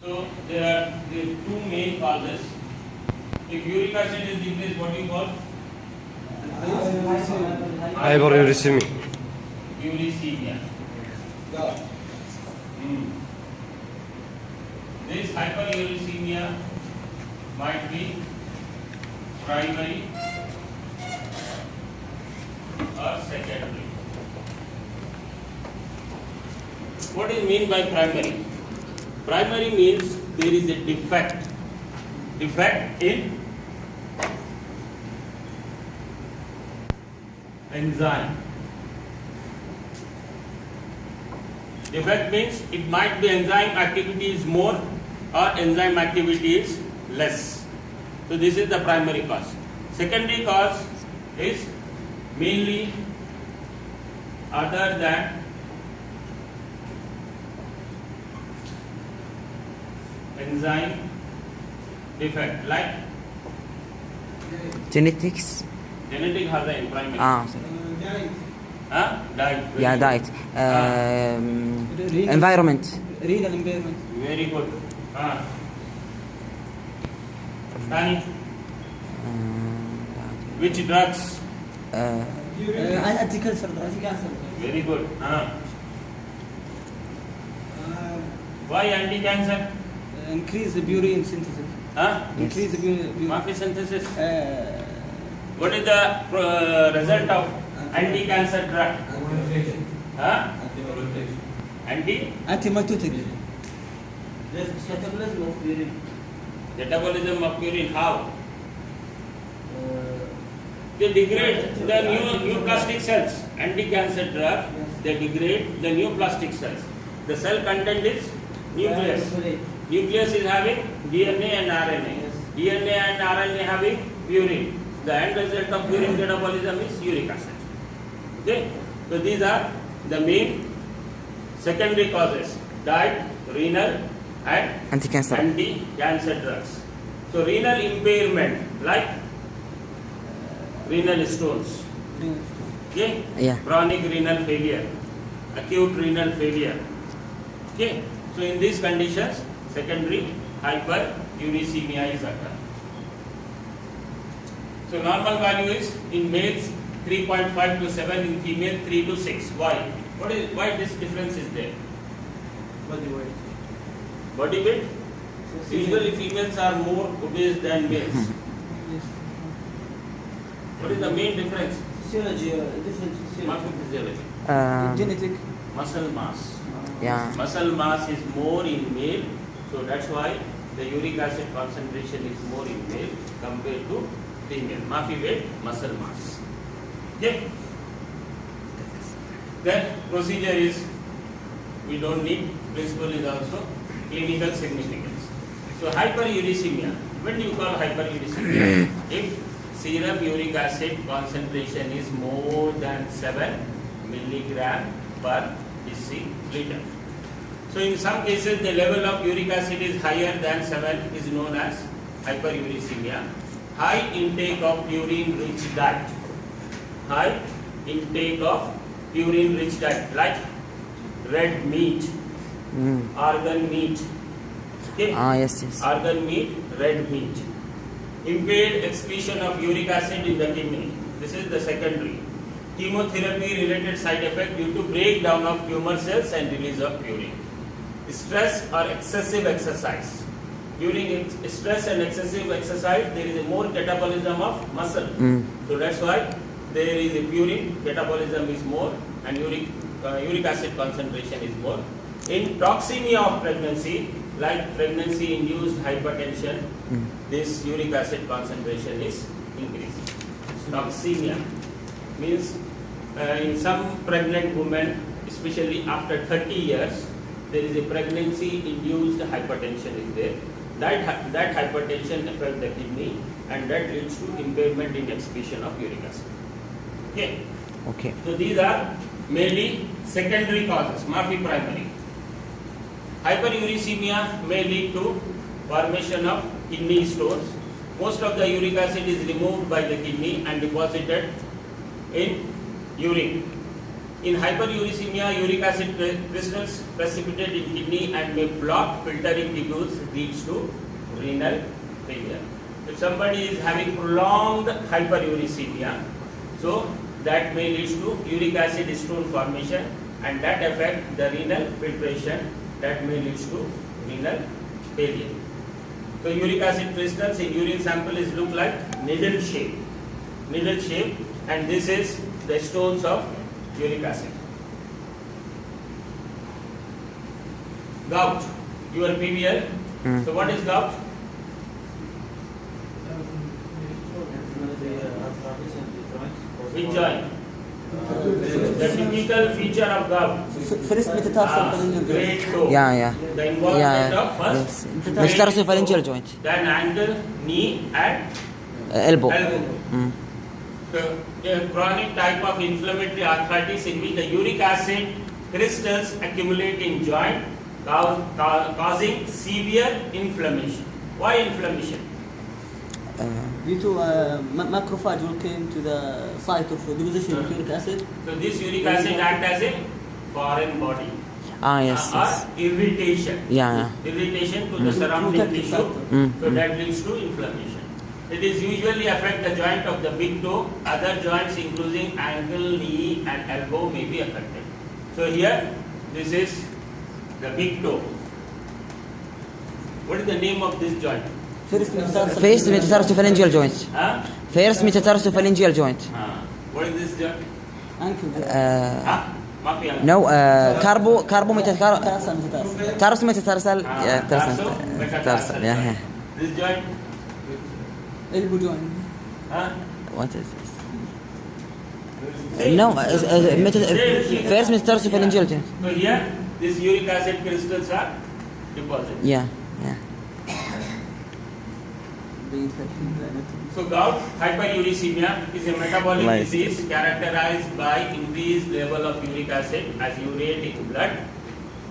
So there are the two main causes. If uric acid is decreased, what do you call? Hyperuricemia. Uricemia. This hyperuricemia might be primary or secondary. What is mean by primary? Primary means there is a defect in enzyme. Defect means it might be enzyme activity is more or enzyme activity is less. So this is the primary cause. Secondary cause is mainly other than enzyme defect, like Genetics. genetic has in primary. Sorry. Diet. Yeah, diet. Environment. Renal impairment. Very good. Tani, which drugs? Anti-cancer. Very good. Why anti-cancer? Increase the purine synthesis. Increase the purine. Mafi synthesis. What is the result of anti-cancer drug? Anti-mitotic. Catabolism of urine. Catabolism of urine. How? They degrade the new plastic cells. Anti-cancer drug, they degrade the new plastic cells. The cell content is nucleus. Nucleus is having DNA and RNA. DNA and RNA having purine. The end result of urine catabolism is uric acid. Okay? So these are the main secondary causes: diet, renal, and Anti-cancer. anti-cancer drugs. So renal impairment, like renal stones, okay? Yeah. Chronic renal failure, acute renal failure. Okay? So in these conditions, secondary hyperuricemia is occurred. So normal value is in males 3.5 to 7, in female 3 to 6. Why? Why this difference is there? Body weight. Body weight? Usually females are more obese than males. What is the main difference? Physiology, different physiology. Muscle physiology. Genetic. Muscle mass. Yeah. Muscle mass is more in male, so that's why the uric acid concentration is more in male compared to female. Mafi weight, muscle mass. Okay. Then procedure is, we don't need, principle is also clinical significance. So hyperuricemia. When do you call hyperuricemia? If serum uric acid concentration is more than 7 milligram per deciliter. So in some cases the level of uric acid is higher than 7 is known as hyperuricemia. High intake of purine rich diet. High intake of purine rich diet, like red meat, organ meat. Okay? Yes. Organ meat, red meat. Impaired excretion of uric acid in the kidney. This is the secondary. Chemotherapy related side effect due to breakdown of tumor cells and release of purine. Stress or excessive exercise. During stress and excessive exercise, there is a more catabolism of muscle. So that's why there is a purine catabolism is more and uric acid concentration is more. In toxemia of pregnancy, like pregnancy induced hypertension, this uric acid concentration is increasing. Toxemia means in some pregnant women, especially after 30 years, there is a pregnancy induced hypertension is there. That hypertension affects the kidney and that leads to impairment in excretion of uric acid. Okay. So these are mainly secondary causes, Mafi primary. Hyperuricemia may lead to formation of kidney stones. Most of the uric acid is removed by the kidney and deposited in urine. In hyperuricemia, uric acid crystals precipitate in kidney and may block filtering tissues, leads to renal failure. If somebody is having prolonged hyperuricemia, so that may lead to uric acid stone formation, and that affect the renal filtration, that may lead to renal failure. So uric acid crystals in urine sample is look like needle shape, and this is the stones of uric acid. Gout, your PBL. So what is gout? Which joint? The typical feature of gout. First metatarsal phalangeal Great joint. toe. Yeah. The involvement of Yes. first Metatarsalophalangeal joint. then ankle, knee, and Elbow. elbow. So, a chronic type of inflammatory arthritis in which the uric acid crystals accumulate in joint, causing severe inflammation. Why inflammation? Due to macrophage will came to the site of deposition of uric acid. So this uric acid act as a foreign body Yes. or irritation. Yeah. Irritation to the surrounding Protective tissue. Mm. So that leads to inflammation. It is usually affect the joint of the big toe. Other joints including ankle, knee, and elbow may be affected. So here, this is the big toe. What is the name of this joint? First metatarsal. First metatarsalophalangeal joint. Huh? First metatarsalophalangeal joint. What is this joint? Ankle. Huh? Mafia. No, carbo metatarsal. Tarsal metatarsal. Tarsal metatarsal. Yeah, Metatarsal. tarsal. Yeah. This joint? Elbow joint. Huh? What is this? No, first metatarsalophalangeal joint. So here, this uric acid crystals are deposited. Yeah. The infection. So gout hyperuricemia is a metabolic Nice. disease characterized by increased level of uric acid as urate in blood.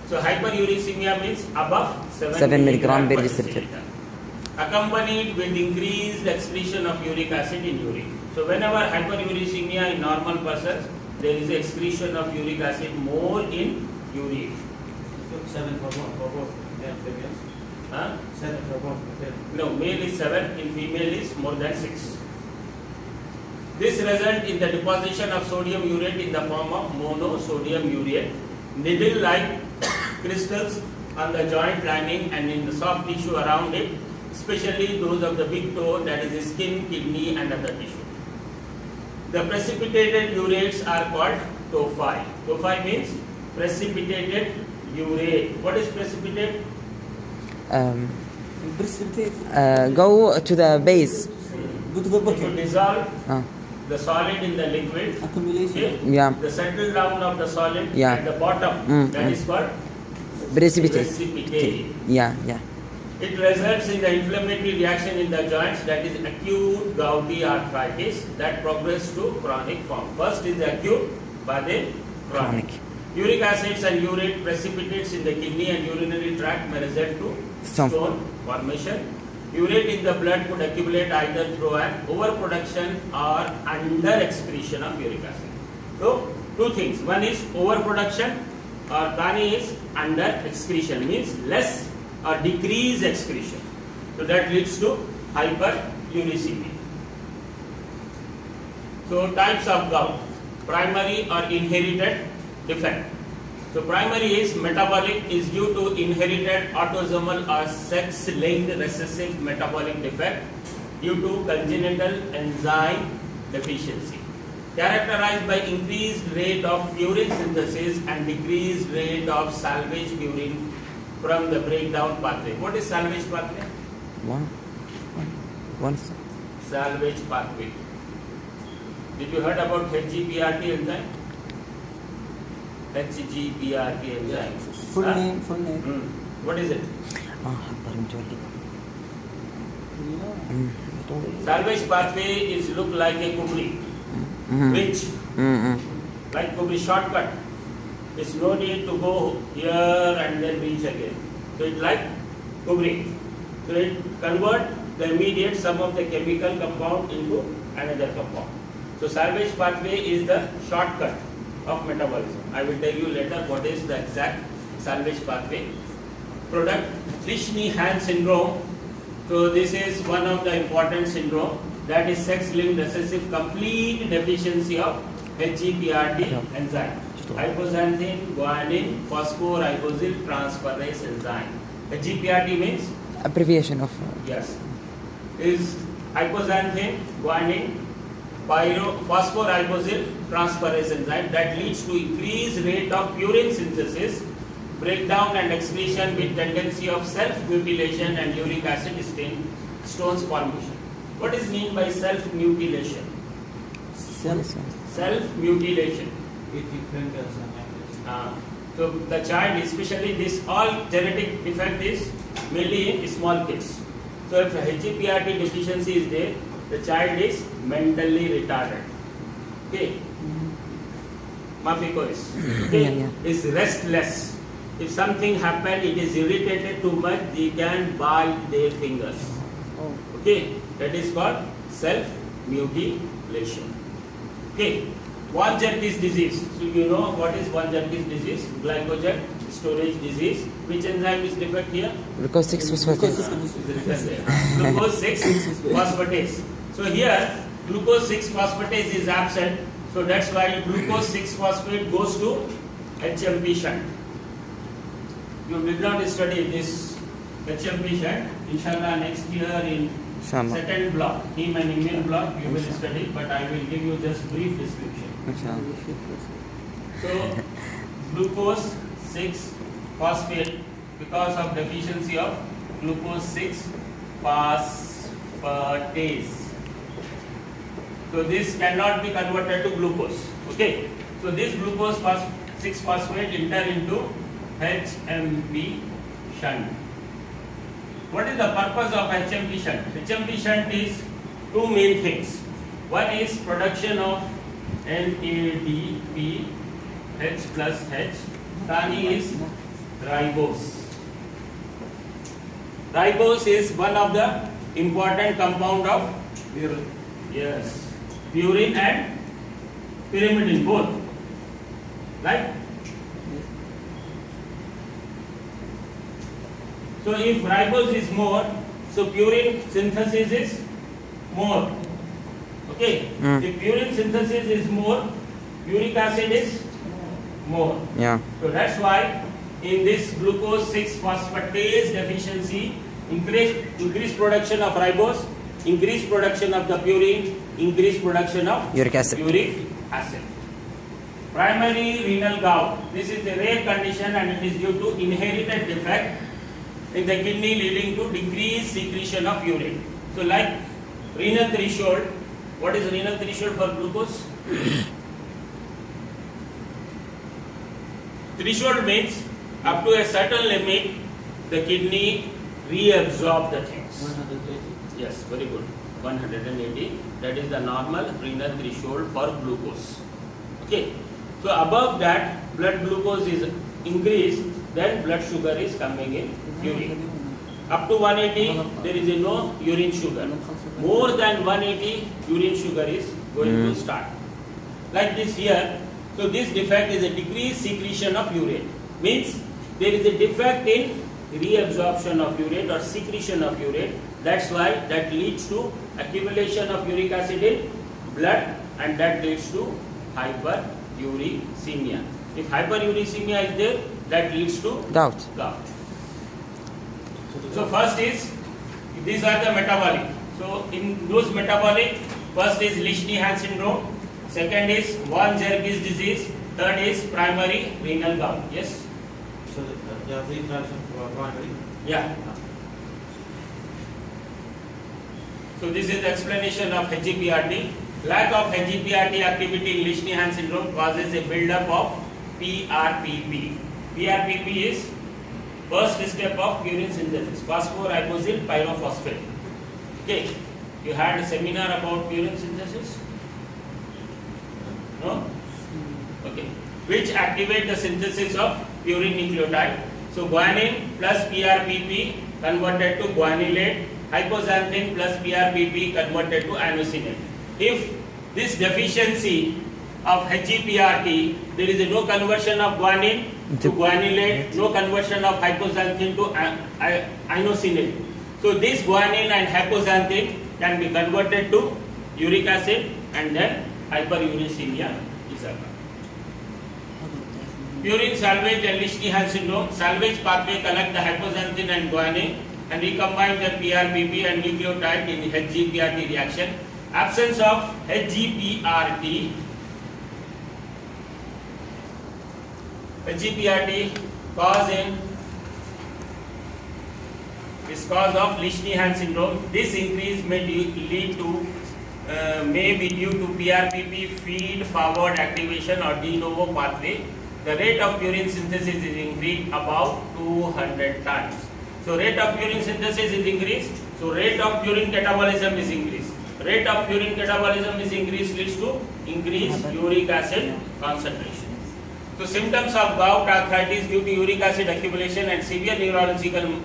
So hyperuricemia means above 7 milligram per per deciliter. accompanied with increased excretion of uric acid in urine. So whenever hyperuricemia in normal persons, there is excretion of uric acid more in urine. 7 for both male females. Huh? 7 for both male. No, male is 7, in female is more than 6. This results in the deposition of sodium urate in the form of monosodium urate, needle-like crystals on the joint lining and in the soft tissue around it, especially those of the big toe, that is the skin, kidney, and other tissue. The precipitated urates are called tophi. Tophi means precipitated urate. What is precipitate? Precipitate. Go to the base. Go to the It will bottom. dissolve Ah. the solid in the liquid. Accumulation. Okay? Yeah. The settle down of the solid Yeah. at the bottom, that is called Precipitate. precipitate. Yeah. It results in the inflammatory reaction in the joints, that is acute gouty arthritis that progress to chronic form. First is the acute, but then chronic. Uric acids and urate precipitates in the kidney and urinary tract may result to stone formation. Urate in the blood could accumulate either through an overproduction or under excretion of uric acid. So, two things. One is overproduction, or Kani is under excretion, means less or decreased excretion. So that leads to hyperuricemia. So types of gout: primary or inherited defect. So primary is metabolic, is due to inherited autosomal or sex-linked recessive metabolic defect due to congenital enzyme deficiency, characterized by increased rate of purine synthesis and decreased rate of salvage purine from the breakdown pathway. What is salvage pathway? One. Salvage pathway. Did you heard about HGPRT enzyme? HGPRT enzyme. Full Huh? name. What is it? Yeah. Salvage pathway is look like a kubri, bridge, like kubri shortcut. It's no need to go here and then reach again. So it's like kubri. So it convert the immediate sum of the chemical compound into another compound. So salvage pathway is the shortcut of metabolism. I will tell you later what is the exact salvage pathway. Product Lichtenheim syndrome. So this is one of the important syndrome, that is sex-linked recessive complete deficiency of HGPRT enzyme. Hypoxanthine guanine phosphoribosyl transferase enzyme. HGPRT means Abbreviation of. yes, is hypoxanthine guanine phosphoribosyl transferase enzyme that leads to increased rate of purine synthesis, breakdown and excretion with tendency of self-mutilation and uric acid stones formation. What is mean by self-mutilation? Self-mutilation. Eating fingers and ankles. So the child, especially this all genetic defect is mainly in small kids. So if HGPRT deficiency is there, the child is mentally retarded. Okay. Mafiko is. Okay. Is restless. If something happen, it is irritated too much, they can bite their fingers. Okay. That is called self-mutilation. Okay. Von Jurgens disease. So you know what is von Jurgens disease? Glycogen storage disease. Which enzyme is defect here? Glucose 6-phosphatase. Glucose 6-phosphatase. So here glucose 6-phosphatase is absent. So that's why glucose 6-phosphate goes to HMP shunt. You did not study this HMP shunt. Inshallah next year in Inshallah. second block, heme and immune block, you will study, but I will give you just brief description. So glucose 6-phosphate because of deficiency of glucose 6-phosphatase. So this cannot be converted to glucose. Okay. So this glucose 6-phosphate enter into HMP shunt. What is the purpose of HMP shunt? HMP shunt is two main things. One is production of NADPH plus H. Thani is ribose. Ribose is one of the important compound of Urine. yes, purine and pyrimidine both. Right? So if ribose is more, so purine synthesis is more. Okay. If purine synthesis is more, uric acid is more. Yeah. So that's why in this glucose 6-phosphatase deficiency, increased production of ribose, increased production of the purine, increased production of Uric acid. Primary renal gout. This is a rare condition and it is due to inherited defect in the kidney leading to decreased secretion of urine. So like renal threshold, what is renal threshold for glucose? Threshold means up to a certain limit the kidney reabsorb the things. 180. Yes, very good. 180, that is the normal renal threshold for glucose. Okay. So above that blood glucose is increased, then blood sugar is coming in urine. Up to 180 there is no urine sugar. More than 180 urine sugar is going to start. Like this here. So this defect is a decreased secretion of urine. Means there is a defect in reabsorption of urine or secretion of urine. That's why that leads to accumulation of uric acid in blood and that leads to hyperuricemia. If hyperuricemia is there, that leads to Gout. gout. So first is, these are the metabolic. So in those metabolic, first is Lichtenheim syndrome, second is von Jurgens disease, third is primary renal gout. Yes? So there are three types of primary. Yeah. So this is the explanation of HGPRT. Lack of HGPRT activity in Lichtenheim syndrome causes a buildup of PRPP. PRPP is first step of purine synthesis, phosphoribosyl pyrophosphate. Okay, you had a seminar about purine synthesis? No? Okay. Which activate the synthesis of purine nucleotide. So guanine plus PRPP converted to guanylate, hypoxanthine plus PRPP converted to inosine. If this deficiency of HGPRT, there is no conversion of guanine to guanylate, no conversion of hypoxanthine to inosinate. So this guanine and hypoxanthine can be converted to uric acid and then hyperuricemia is occurred. Purine salvage and Lesch-Nyhan syndrome. Salvage pathway collect the hypoxanthine and guanine and recombine the PRPP and nucleotide in the HGPRT reaction. Absence of HGPRT cause of Lesch-Nyhan syndrome. This increase may lead to may be due to PRPP feed forward activation or de novo pathway. The rate of purine synthesis is increased about 200 times. So rate of purine synthesis is increased. So rate of purine catabolism is increased. Rate of purine catabolism is increased leads to increased uric acid concentration. So symptoms of gout arthritis due to uric acid accumulation and severe neurological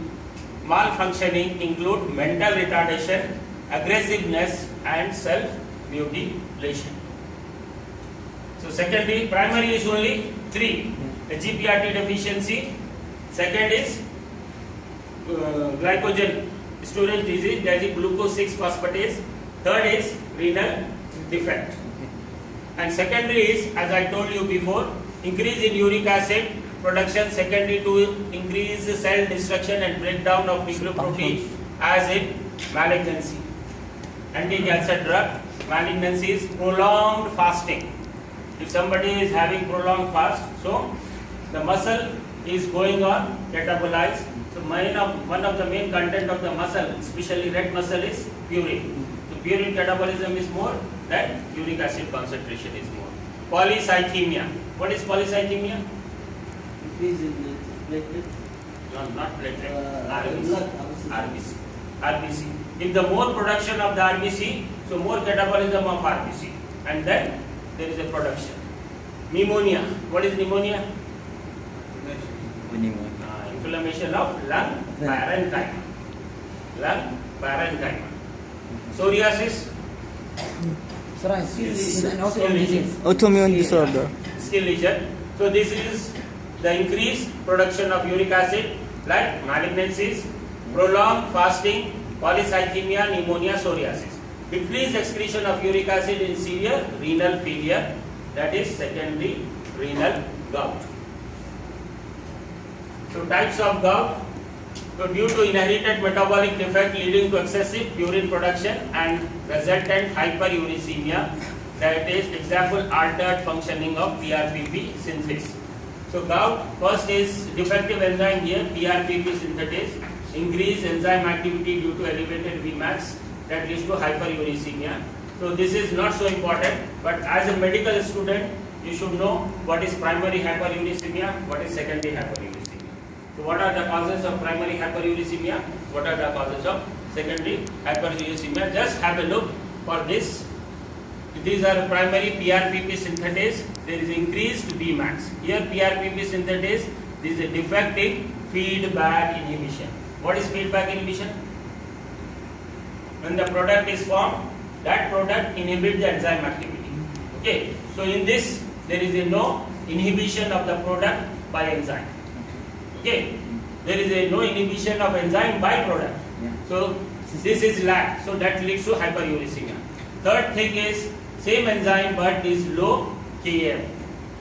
malfunctioning include mental retardation, aggressiveness and self-mutilation. So secondary, primary is only 3. HGPRT deficiency. Second is glycogen storage disease, that is glucose 6-phosphatase. Third is renal defect. And secondary is, as I told you before, increase in uric acid production secondary to increase cell destruction and breakdown of nucleoproteins as in malignancy. Anti-cancer drug. Malignancy is prolonged fasting. If somebody is having prolonged fast, so the muscle is going on catabolized. So one of the main content of the muscle, especially red muscle, is purine. So purine catabolism is more, that uric acid concentration is more. Polycythemia. What is polycythemia? Increase in platelet. No, not platelet. Blood, RBC. RBC. If the more production of the RBC, so more catabolism of RBC, and then there is a production. Pneumonia. What is pneumonia? Inflammation of lung parenchyma. Lung parenchyma. Psoriasis. Autoimmune disease. Autoimmune disorder. Skin lesion. So this is the increased production of uric acid, like malignancies, prolonged fasting, polycythemia, pneumonia, psoriasis. Decreased excretion of uric acid in severe renal failure, that is secondary renal gout. So types of gout. So due to inherited metabolic defect leading to excessive purine production and resultant hyperuricemia, that is example altered functioning of PRPP synthase. So gout, first is defective enzyme here, PRPP synthetase, increased enzyme activity due to elevated Vmax, that leads to hyperuricemia. So this is not so important, but as a medical student, you should know what is primary hyperuricemia, what is secondary hyperuricemia. So what are the causes of primary hyperuricemia? What are the causes of secondary hyperuricemia? Just have a look for this. These are primary PRPP synthetase. There is increased Vmax. Here PRPP synthetase. This is a defective feedback inhibition. What is feedback inhibition? When the product is formed, that product inhibits the enzyme activity. Okay. So in this, there is no inhibition of the product by enzyme. Okay. There is no inhibition of enzyme by product. So this is lack. So that leads to hyperuricemia. Third thing is same enzyme but is low Km.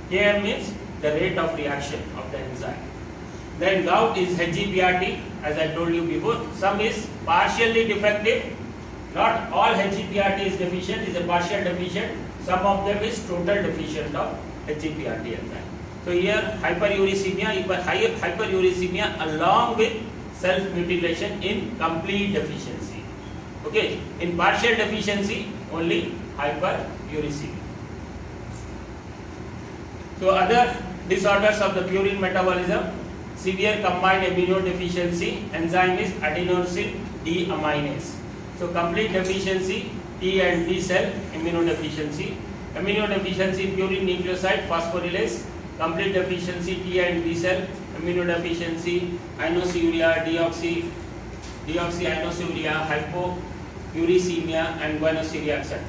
Km means the rate of reaction of the enzyme. Then gout is HGPRT, as I told you before. Some is partially defective. Not all HGPRT is deficient, is a partial deficient. Some of them is total deficient of HGPRT enzyme. So here hyperuricemia, hyperuricemia along with self-mutilation in complete deficiency. Okay, in partial deficiency only hyperuricemia. So other disorders of the purine metabolism, severe combined immunodeficiency, enzyme is adenosine deaminase. So complete deficiency, T and D cell immunodeficiency, immunodeficiency purine nucleoside phosphorylase, complete deficiency T and D cell immunodeficiency, inosuria, deoxyinosuria, hypouricemia and guanosuria, etc.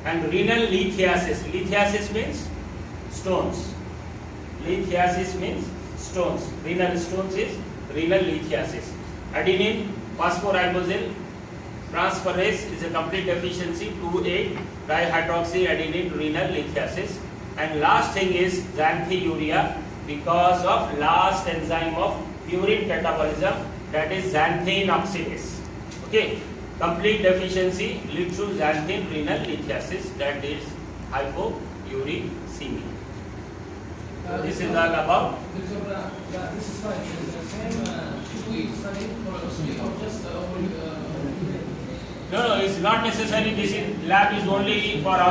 And renal lithiasis. Lithiasis means stones. Lithiasis means stones. Renal stones is renal lithiasis. Adenine phosphoribosyltransferase is a complete deficiency, 2,8-dihydroxyadenine renal lithiasis. And last thing is xanthiuria, because of last enzyme of purine catabolism, that is xanthine oxidase. Okay, complete deficiency leads to xanthine renal lithiasis, that is hypouricemia. This is all about. This is fine. Is the same 2 weeks study for just No, it's not necessary. This is lab is only for